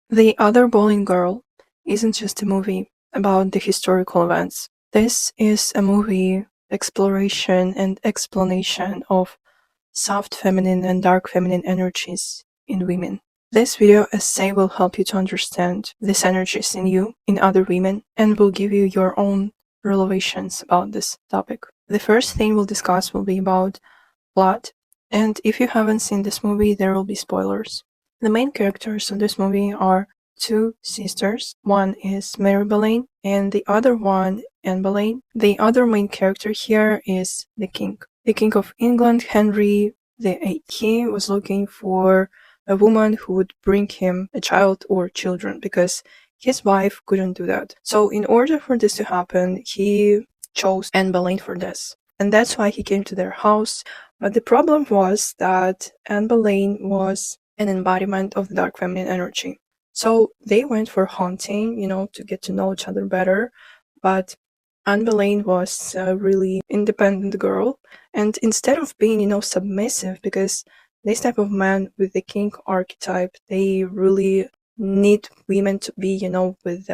The Other Boleyn Girl isn't just a movie about the historical events. This is a movie exploration and explanation of soft feminine and dark feminine energies in women. This video essay will help you to understand these energies in you, in other women, and will give you your own revelations about this topic. The first thing we'll discuss will be about plot, and if you haven't seen this movie, there will be spoilers. The main characters of this movie are two sisters. One is Mary Boleyn and the other one, Ann Boleyn. The other main character here is the king. The King of England, Henry VIII. He was looking for a woman who would bring him a child or children because his wife couldn't do that. So in order for this to happen, he chose Ann Boleyn for this. And that's why he came to their house. But the problem was that Ann Boleyn was an embodiment of the dark feminine energy. So they went for hunting, to get to know each other better. But Ann Boleyn was a really independent girl. And instead of being, submissive, because this type of man with the king archetype, they really need women to be, with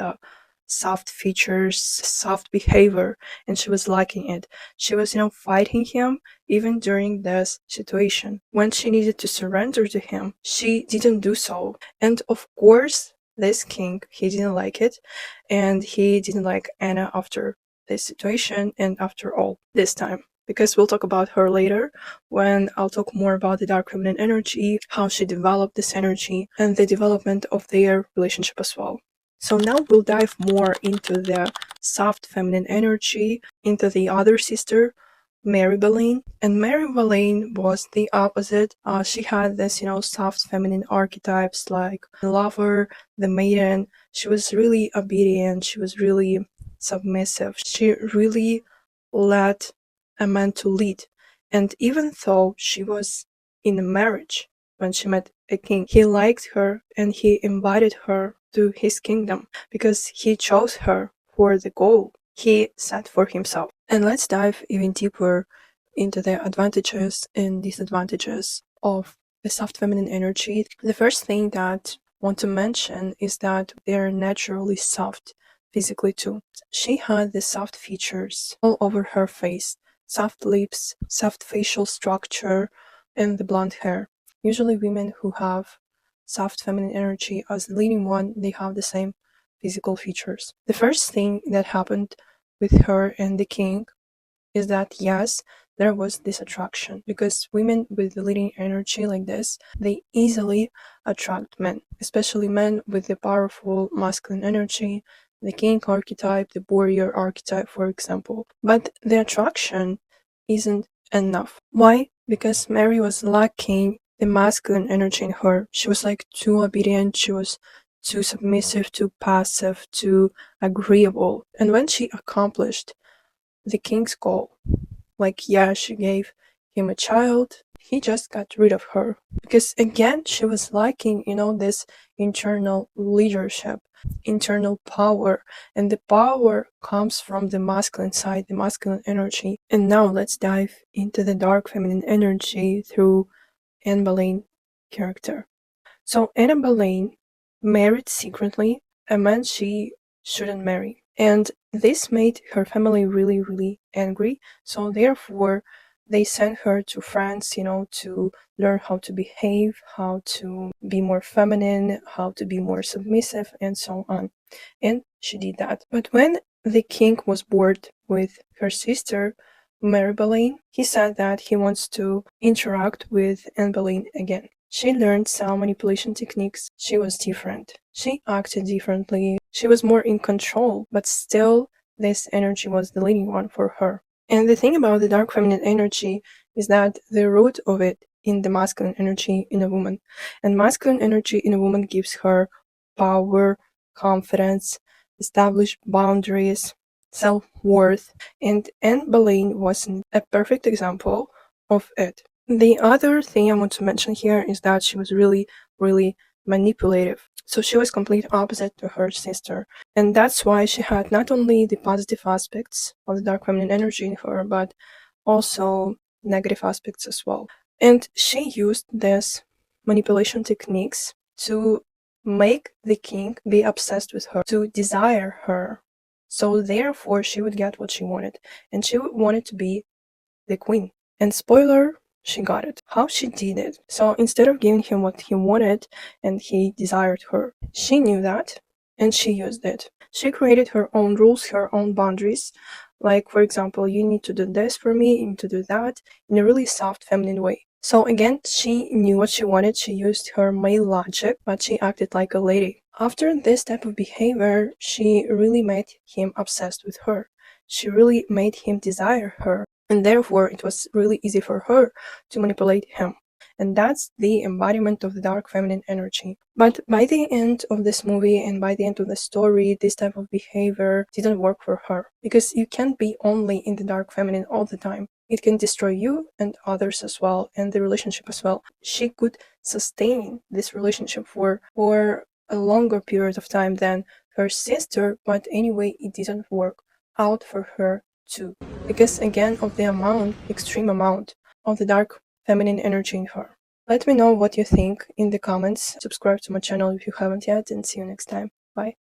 soft features, soft behavior, and she was lacking it. She was, fighting him even during this situation. When she needed to surrender to him, she didn't do so. And of course, this king, he didn't like it, and he didn't like Anna after this situation and after all this time. Because we'll talk about her later when I'll talk more about the dark feminine energy, how she developed this energy, and the development of their relationship as well. So now we'll dive more into the soft feminine energy, into the other sister, Mary Boleyn. And Mary Boleyn was the opposite. She had this, soft feminine archetypes like the lover, the maiden. She was really obedient. She was really submissive. She really let a man to lead. And even though she was in a marriage when she met a king, he liked her and he invited her to his kingdom because he chose her for the goal he set for himself. And let's dive even deeper into the advantages and disadvantages of the soft feminine energy. The first thing that I want to mention is that they're naturally soft physically too. She had the soft features all over her face, soft lips, soft facial structure, and the blonde hair. Usually women who have soft feminine energy as the leading one, they have the same physical features. The first thing that happened with her and the king is that, yes, there was this attraction because women with the leading energy like this, they easily attract men, especially men with the powerful masculine energy, the king archetype, the warrior archetype, for example. But the attraction isn't enough. Why? Because Mary was lacking the masculine energy in her. She was like too obedient, she was too submissive, too passive, too agreeable. And when she accomplished the king's goal, she gave him a child, he just got rid of her. Because again, she was lacking, this internal leadership, internal power, and the power comes from the masculine side, the masculine energy. And now let's dive into the dark feminine energy through Ann Boleyn character. So Ann Boleyn married secretly a man she shouldn't marry. And this made her family really, really angry. So therefore, they sent her to France, to learn how to behave, how to be more feminine, how to be more submissive, and so on. And she did that. But when the king was bored with her sister, Mary Boleyn, he said that he wants to interact with Ann Boleyn again. She learned some manipulation techniques. She was different. She acted differently. She was more in control, but still this energy was the leading one for her. And the thing about the dark feminine energy is that the root of it in the masculine energy in a woman. And masculine energy in a woman gives her power, confidence, established boundaries, self-worth, and Ann Boleyn was a perfect example of it. The other thing I want to mention here is that she was really, really manipulative. So she was complete opposite to her sister. And that's why she had not only the positive aspects of the dark feminine energy in her, but also negative aspects as well. And she used these manipulation techniques to make the king be obsessed with her, to desire her. So therefore she would get what she wanted, and she wanted to be the queen. And spoiler, she got it. How she did it? So instead of giving him what he wanted and he desired her, she knew that and she used it. She created her own rules, her own boundaries. Like, for example, you need to do this for me, you need to do that, in a really soft, feminine way. So again, she knew what she wanted, she used her male logic, but she acted like a lady. After this type of behavior, she really made him obsessed with her. She really made him desire her, and therefore it was really easy for her to manipulate him. And that's the embodiment of the dark feminine energy. But by the end of this movie and by the end of the story, this type of behavior didn't work for her. Because you can't be only in the dark feminine all the time. It can destroy you and others as well, and the relationship as well. She could sustain this relationship for a longer period of time than her sister, but anyway, it didn't work out for her too. Because again of the extreme amount of the dark feminine energy in her. Let me know what you think in the comments. Subscribe to my channel if you haven't yet, and see you next time. Bye.